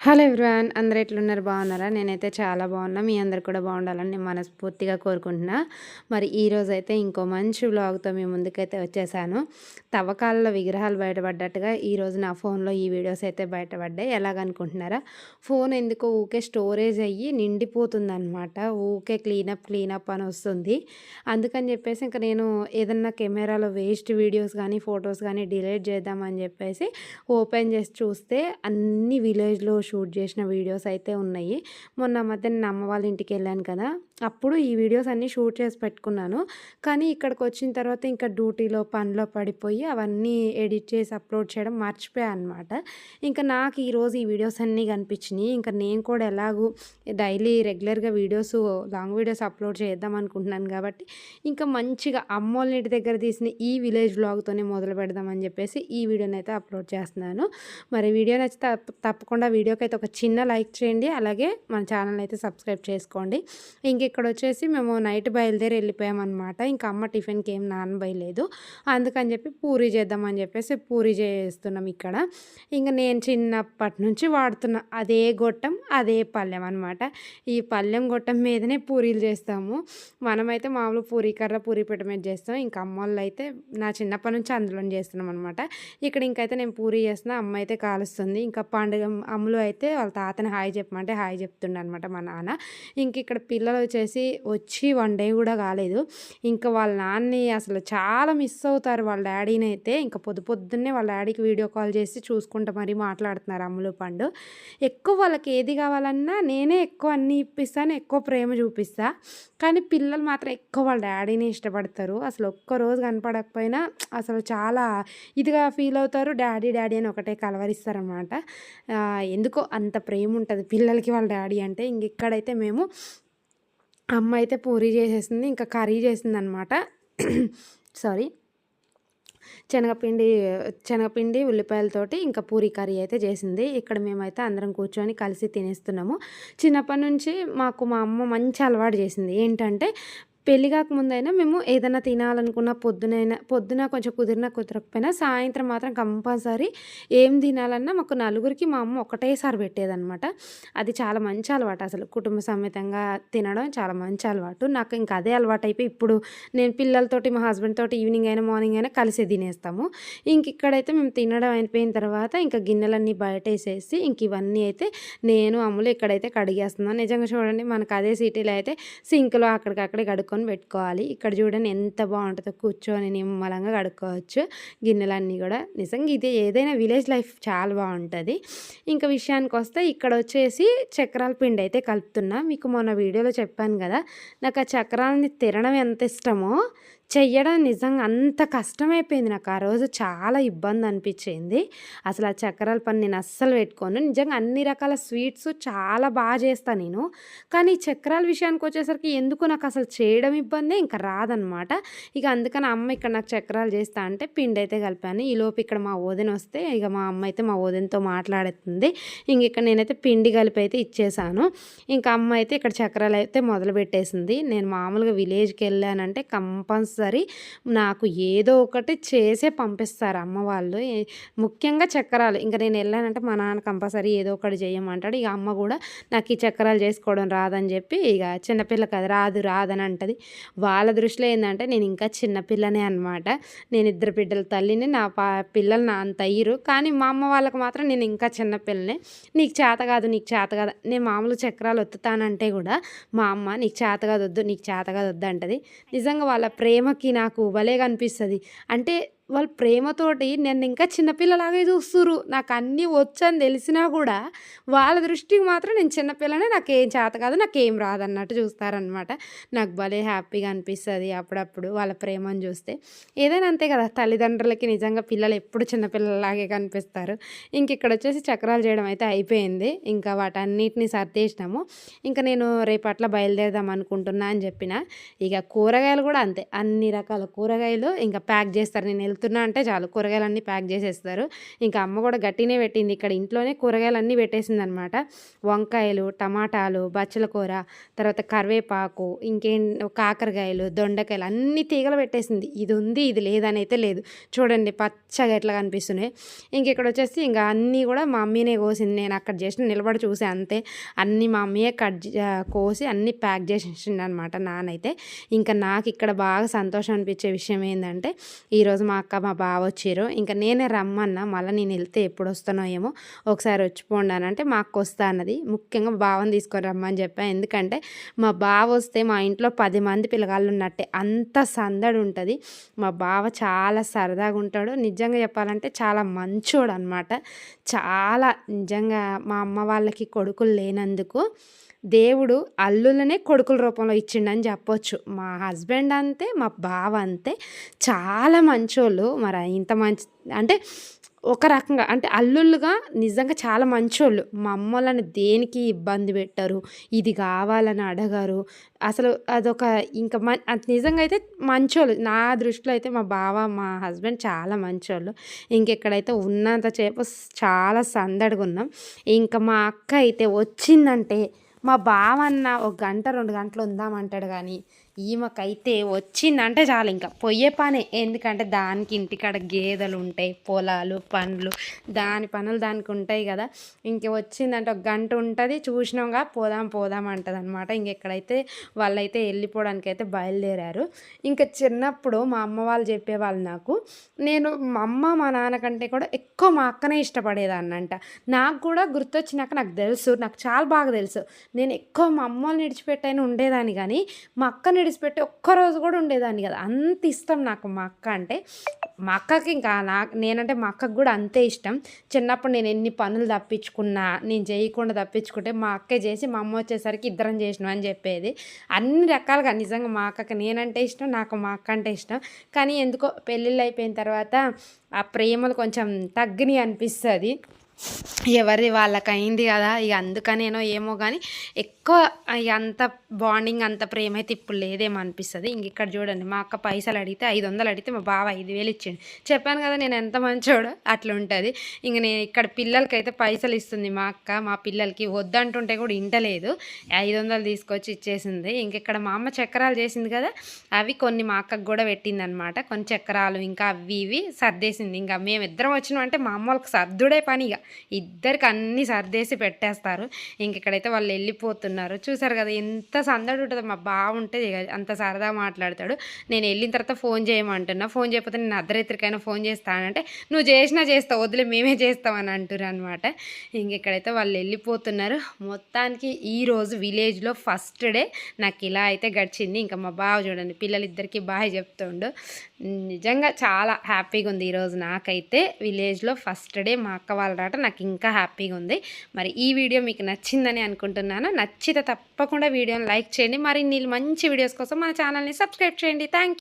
Hello everyone, అందరూ ఎట్లున్నారు? బాగున్నారా? నేనైతే చాలా బాగున్నా. మీ అందరు కూడా బాగుండాలని నేను మనస్ఫూర్తిగా కోరుకుంటున్నా. మరి ఈరోజైతే ఇంకో మంచి వ్లాగ్తో మీ ముందుకైతే వచ్చేసాను. తవ్వకాలలో విగ్రహాలు బయటపడ్డట్టుగా ఈరోజు నా ఫోన్లో ఈ వీడియోస్ అయితే బయటపడ్డాయి. ఎలాగనుకుంటున్నారా? ఫోన్ ఎందుకో ఊకే స్టోరేజ్ అయ్యి నిండిపోతుందన్నమాట. ఊకే క్లీనప్ అని వస్తుంది. అందుకని చెప్పేసి ఇంకా నేను ఏదన్నా కెమెరాలో వేస్ట్ వీడియోస్ కానీ ఫొటోస్ కానీ డిలీట్ చేద్దామని చెప్పేసి ఓపెన్ చేసి చూస్తే అన్ని విలేజ్లో షూట్ చేసిన వీడియోస్ అయితే ఉన్నాయి. మొన్న మధ్య నేను అమ్మ వాళ్ళ ఇంటికి వెళ్ళాను కదా, అప్పుడు ఈ వీడియోస్ అన్నీ షూట్ చేసి పెట్టుకున్నాను. కానీ ఇక్కడికి వచ్చిన తర్వాత ఇంకా డ్యూటీలో పనిలో పడిపోయి అవన్నీ ఎడిట్ చేసి అప్లోడ్ చేయడం మర్చిపోయాను అనమాట. ఇంకా నాకు ఈరోజు ఈ వీడియోస్ అన్నీ కనిపించినాయి. ఇంకా నేను కూడా ఎలాగూ డైలీ రెగ్యులర్గా లాంగ్ వీడియోస్ అప్లోడ్ చేద్దాం అనుకుంటున్నాను కాబట్టి ఇంకా మంచిగా అమ్మోళ్ళ ఇంటి దగ్గర తీసిన ఈ విలేజ్ వ్లాగ్తోనే మొదలు పెడదామని చెప్పేసి ఈ వీడియోని అయితే అప్లోడ్ చేస్తున్నాను. మరి వీడియో నచ్చితే తప్పకుండా వీడియోకి అయితే ఒక చిన్న లైక్ చేయండి. అలాగే మన ఛానల్ అయితే సబ్స్క్రైబ్ చేసుకోండి. ఇంక ఇక్కడ వచ్చేసి మేము నైట్ బయలుదేరి వెళ్ళిపోయామన్నమాట. ఇంకా అమ్మ టిఫిన్కి ఏం నానబోయలేదు. అందుకని చెప్పి పూరీ చేద్దామని చెప్పేసి పూరీ చేస్తున్నాం ఇక్కడ. ఇంక నేను చిన్నప్పటి నుంచి వాడుతున్న అదే గొట్టం అదే పళ్ళెం అనమాట. ఈ పళ్ళెం గొట్టం మీదనే పూరీలు చేస్తాము. మనమైతే మామూలు పూరీ కర్ర పూరీ పిట్ట మీద చేస్తాం. ఇంకా అమ్మ వాళ్ళు అయితే నా చిన్నప్పటి నుంచి అందులోనే చేస్తున్నాం అనమాట. ఇక్కడ ఇంకైతే నేను పూరీ చేస్తున్నా, అమ్మ అయితే కాలుస్తుంది. ఇంకా పండుగ అమ్ములు అయితే వాళ్ళ తాతని హాయ్ చెప్పమంటే హాయ్ చెప్తుండే అనమాట మా నాన్న. ఇంక ఇక్కడ పిల్లలు వచ్చి 1 డే కూడా కాలేదు. ఇంకా వాళ్ళ నాన్నని అసలు చాలా మిస్ అవుతారు వాళ్ళ డాడీని అయితే. ఇంకా పొద్దున్నే వాళ్ళ డాడీకి వీడియో కాల్ చేసి చూసుకుంటా మరీ మాట్లాడుతున్నారు అమ్ములు పండు. ఎక్కువ వాళ్ళకి ఏది కావాలన్నా నేనే ఎక్కువ అన్నీ ఇప్పిస్తాను, ఎక్కువ ప్రేమ చూపిస్తా. కానీ పిల్లలు మాత్రం ఎక్కువ వాళ్ళ డాడీని ఇష్టపడతారు. అసలు ఒక్కరోజు కనపడకపోయినా అసలు చాలా ఇదిగా ఫీల్ అవుతారు. డాడీ అని ఒకటే కలవరిస్తారనమాట. ఎందుకో అంత ప్రేమ ఉంటుంది పిల్లలకి వాళ్ళ డాడీ అంటే. ఇంక ఇక్కడైతే మేము అమ్మ అయితే పూరీ చేసేసింది, ఇంకా కర్రీ చేసిందనమాట. సారీ, శనగపిండి ఉల్లిపాయలతోటి ఇంకా పూరీ కర్రీ అయితే చేసింది. ఇక్కడ మేమైతే అందరం కూర్చొని కలిసి తినేస్తున్నాము. చిన్నప్పటి నుంచి మాకు మా అమ్మ మంచి అలవాటు చేసింది. ఏంటంటే పెళ్లి కాకముందైనా మేము ఏదైనా తినాలనుకున్న పొద్దున కొంచెం కుదరకపోయినా సాయంత్రం మాత్రం కంపల్సరీ ఏం తినాలన్నా మాకు నలుగురికి మా అమ్మ ఒకటేసారి పెట్టేదనమాట. అది చాలా మంచి అలవాటు. అసలు కుటుంబ సమేతంగా తినడం చాలా మంచి అలవాటు. నాకు ఇంకా అదే అలవాటు అయిపోయి ఇప్పుడు నేను పిల్లలతోటి మా హస్బెండ్ తోటి ఈవినింగ్ అయినా మార్నింగ్ అయినా కలిసి తినేస్తాము. ఇంక ఇక్కడైతే మేము తినడం అయిపోయిన తర్వాత ఇంకా గిన్నెలన్నీ బయటేసేసి ఇంక ఇవన్నీ అయితే నేను అమ్ములు ఇక్కడైతే కడిగేస్తున్నాను. నిజంగా చూడండి, మనకు అదే సిటీలో అయితే సింక్లో అక్కడికక్కడే కడుక్కొని పెట్టుకోవాలి. ఇక్కడ చూడండి ఎంత బాగుంటుందో, కూర్చొని నిమ్మలంగా కడుక్కోవచ్చు గిన్నెలన్నీ కూడా. నిజంగా ఇది ఏదైనా విలేజ్ లైఫ్ చాలా బాగుంటుంది. ఇంకా విషయానికి వస్తే ఇక్కడ వచ్చేసి చక్రాల పిండి అయితే కలుపుతున్నా. మీకు మొన్న వీడియోలో చెప్పాను కదా, నాకు ఆ చక్రాలని తినడం ఎంత ఇష్టమో చెయ్యడం నిజంగా అంత కష్టమైపోయింది నాకు. ఆ రోజు చాలా ఇబ్బంది అనిపించింది. అసలు ఆ చక్రాల పని నేను అస్సలు పెట్టుకోను. నిజంగా అన్ని రకాల స్వీట్స్ చాలా బాగా చేస్తాను నేను. కానీ చక్రాల విషయానికి వచ్చేసరికి ఎందుకు నాకు అసలు చేయడం ఇబ్బందే, ఇంకా రాదనమాట. ఇక అందుకని అమ్మ ఇక్కడ నాకు చక్రాలు చేస్తా అంటే పిండి అయితే కలిపాను. ఈలోపు ఇక్కడ మా వదిన వస్తే ఇక మా అమ్మ అయితే మా వదినతో మాట్లాడుతుంది. ఇంక ఇక్కడ నేనైతే పిండి కలిపి అయితే ఇచ్చేసాను. ఇంకా అమ్మ అయితే ఇక్కడ చక్రాలు అయితే మొదలు పెట్టేసింది. నేను మామూలుగా విలేజ్కి వెళ్ళానంటే కంపల్సరీ నాకు ఏదో ఒకటి చేసే పంపిస్తారు అమ్మ వాళ్ళు. ముఖ్యంగా చక్రాలు. ఇంకా నేను వెళ్ళానంటే మా నాన్న కంపల్సరీ ఏదో ఒకటి చేయమంటాడు. ఇక అమ్మ కూడా నాకు ఈ చక్రాలు చేసుకోవడం రాదని చెప్పి ఇక చిన్నపిల్ల కదా రాదని అంటది. వాళ్ళ దృష్టిలో ఏంటంటే నేను ఇంకా చిన్నపిల్లనే అనమాట. నేను 2 బిడ్డల తల్లిని. నా పిల్లలు నా అంత అయ్యిరు. కానీ మా అమ్మ వాళ్ళకి మాత్రం నేను ఇంకా చిన్నపిల్లనే. నీకు చేత కాదు నేను మామూలు చక్రాలు ఒత్తుతానంటే కూడా మా అమ్మ నీకు చేత కాదు వద్దు అంటది. నిజంగా వాళ్ళ ప్రేమకి నాకు భలేగా అనిపిస్తుంది. అంటే వాళ్ళ ప్రేమతోటి నన్ను ఇంకా చిన్నపిల్లలాగే చూస్తుర్రు. నాకు అన్నీ వచ్చని తెలిసినా కూడా వాళ్ళ దృష్టికి మాత్రం నేను చిన్నపిల్లనే, నాకేం చేత కాదు, నాకేం రాదన్నట్టు చూస్తారనమాట. నాకు భలే హ్యాపీగా అనిపిస్తుంది అప్పుడప్పుడు వాళ్ళ ప్రేమను చూస్తే. ఏదైనా అంతే కదా, తల్లిదండ్రులకి నిజంగా పిల్లలు ఎప్పుడు చిన్నపిల్లలాగే కనిపిస్తారు. ఇంక ఇక్కడ వచ్చేసి చక్రాలు చేయడం అయితే అయిపోయింది. ఇంకా వాటన్నిటిని సర్దేసినాము. ఇంకా నేను రేపట్ల బయలుదేరదాం అనుకుంటున్నా అని చెప్పిన. ఇక కూరగాయలు కూడా అంతే, అన్ని రకాల కూరగాయలు ఇంకా ప్యాక్ చేస్తారు. నేను వెళ్తున్నా అంటే చాలు కూరగాయలన్నీ ప్యాక్ చేసేస్తారు. ఇంకా అమ్మ కూడా గట్టినే పెట్టింది. ఇక్కడ ఇంట్లోనే కూరగాయలన్నీ పెట్టేసిందనమాట. వంకాయలు, టమాటాలు, బచ్చల కూర, తర్వాత కరివేపాకు, కాకరకాయలు, దొండకాయలు అన్ని తీగలు పెట్టేసింది. ఇది ఉంది, ఇది లేదని అయితే లేదు. చూడండి పచ్చగా ఎట్లా కనిపిస్తున్నాయి. ఇక్కడ వచ్చేసి ఇంకా అన్నీ కూడా మా మమ్మీనే కోసింది. నేను అక్కడ జస్ట్ నిలబడి చూసే అంతే. అన్నీ మా మమ్మీయే కోసి అన్నీ ప్యాక్ చేసేసిండు అనమాట నానైతే. ఇంకా నాకు ఇక్కడ బాగా సంతోషం అనిపించే విషయం ఏంటంటే ఈరోజు మా అక్క మా బావ వచ్చారు. ఇంకా నేనే రమ్మన్నా, మళ్ళీ నేను వెళ్తే ఎప్పుడు వస్తానో ఏమో, ఒకసారి వచ్చిపోండి అని అంటే మా అక్క వస్తా అన్నది. ముఖ్యంగా బావని తీసుకొని రమ్మని చెప్పాను. ఎందుకంటే మా బావ వస్తే మా ఇంట్లో 10 మంది పిల్లగాళ్ళు ఉన్నట్టే, అంత సందడి ఉంటుంది. మా బావ చాలా సరదాగా ఉంటాడు. నిజంగా చెప్పాలంటే చాలా మంచోడు అనమాట. చాలా నిజంగా మా అమ్మ వాళ్ళకి కొడుకులు లేనందుకు దేవుడు అల్లులనే కొడుకుల రూపంలో ఇచ్చిండని చెప్పొచ్చు. మా హస్బెండ్ అంతే, మా బావ అంతే, చాలా మంచోళ్ళు. మరి ఇంత మంచి అంటే ఒక రకంగా అంటే అల్లుళ్ళుగా నిజంగా చాలా మంచోళ్ళు. మా అమ్మోళ్ళని దేనికి ఇబ్బంది పెట్టరు, ఇది కావాలని అడగరు. అసలు అదొక ఇంకా నిజంగా అయితే మంచోళ్ళు. నా దృష్టిలో అయితే మా బావ, మా హస్బెండ్ చాలా మంచోళ్ళు. ఇంకెక్కడైతే ఉన్నంత సేపు చాలా సందడిగా ఉన్నాం. ఇంకా మా అక్క అయితే వచ్చిందంటే మా బావ అన్న 1 గంట 2 గంటలు ఉందామంటాడు, కానీ ఈమెకైతే వచ్చిందంటే చాలు ఇంకా పొయ్యే పనే. ఎందుకంటే దానికి ఇంటికాడ గేదెలు ఉంటాయి, పొలాలు, పండ్లు, దాని పనులు దానికి ఉంటాయి కదా. వచ్చిందంటే 1 గంట ఉంటుంది, చూసినాంగా పోదాం అంటది అనమాట. ఎక్కడైతే వాళ్ళైతే వెళ్ళిపోవడానికి అయితే బయలుదేరారు. చిన్నప్పుడు మా అమ్మ వాళ్ళు చెప్పేవాళ్ళు నాకు, నేను మా అమ్మ మా నాన్న కంటే కూడా ఎక్కువ మా అక్కనే ఇష్టపడేదాన్నంట. నాకు కూడా గుర్తొచ్చినాక నాకు తెలుసు, నాకు చాలా బాగా తెలుసు, నేను ఎక్కువ మా అమ్మ వాళ్ళని విడిచిపెట్టైనా ఉండేదాన్ని, కానీ మా అక్కని విడిచిపెట్టి ఒక్కరోజు కూడా ఉండేదాన్ని కదా. అంత ఇష్టం నాకు మా అక్క అంటే. మా అక్కకి ఇంకా నేనంటే మా అక్కకు కూడా అంతే ఇష్టం. చిన్నప్పుడు నేను ఎన్ని పనులు తప్పించుకున్నా, నేను చేయకుండా తప్పించుకుంటే మా అక్కే చేసి మా అమ్మ వచ్చేసరికి ఇద్దరం చేసినాం అని చెప్పేది. అన్ని రకాలుగా నిజంగా మా అక్కకి నేనంటే ఇష్టం, నాకు మా అక్క అంటే ఇష్టం. కానీ ఎందుకో పెళ్ళిళ్ళు అయిపోయిన తర్వాత ఆ ప్రేమలు కొంచెం తగ్గినాయి అనిపిస్తుంది. ఎవరిది వాళ్ళకి అయింది కదా, అందుకనేనో ఏమో కానీ ఎక్కువ అంత బాండింగ్, అంత ప్రేమ అయితే ఇప్పుడు లేదేమో అనిపిస్తుంది. ఇక్కడ చూడండి, మా అక్క పైసలు అడిగితే 500 అడిగితే మా బావ 5,000 ఇచ్చిండు. చెప్పాను కదా నేను ఎంత మంచోడో, అట్లా ఉంటుంది. నేను ఇక్కడ పిల్లలకైతే పైసలు ఇస్తుంది మా అక్క. మా పిల్లలకి వద్దంటుంటే కూడా ఇంటలేదు, 500 తీసుకొచ్చి ఇచ్చేసింది. ఇక్కడ మా అమ్మ చక్రాలు చేసింది కదా, అవి కొన్ని మా అక్కకు కూడా పెట్టింది అనమాట. కొన్ని చక్రాలు ఇంకా అవి ఇవి సర్దేసింది. మేమిద్దరం వచ్చినామంటే మా అమ్మ వాళ్ళకి సర్దుడే పనిగా, ఇద్దరికి అన్నీ సర్దేసి పెట్టేస్తారు. ఇక్కడైతే వాళ్ళు వెళ్ళిపోతున్నారు. చూసారు కదా ఎంత సందడి ఉంటుంది. మా బాగుంటే అంత సరదా మాట్లాడతాడు. నేను వెళ్ళిన తర్వాత ఫోన్ చేయమంటున్నా, ఫోన్ చేయకపోతే నేను అర్ధరాత్రికైనా ఫోన్ చేస్తానంటే నువ్వు చేసినా చేస్తావు, వదిలే మేమే చేస్తామని అంటారు అనమాట. ఇక్కడైతే వాళ్ళు వెళ్ళిపోతున్నారు. మొత్తానికి ఈరోజు విలేజ్లో ఫస్ట్ డే నాకు ఇలా అయితే గడిచింది. మా బావ చూడండి పిల్లలిద్దరికీ బాయ్ చెప్తుండు. నిజంగా చాలా హ్యాపీగా ఉంది ఈరోజు నాకైతే. విలేజ్లో ఫస్ట్ డే మా అక్క వాళ్ళ రాట నాకు ఇంకా హ్యాపీగా ఉంది. మరి ఈ వీడియో మీకు నచ్చిందని అనుకుంటున్నాను. నచ్చితే తప్పకుండా వీడియోని లైక్ చేయండి. మరి మంచి వీడియోస్ కోసం మన ఛానల్ని సబ్స్క్రైబ్ చేయండి. Thank you.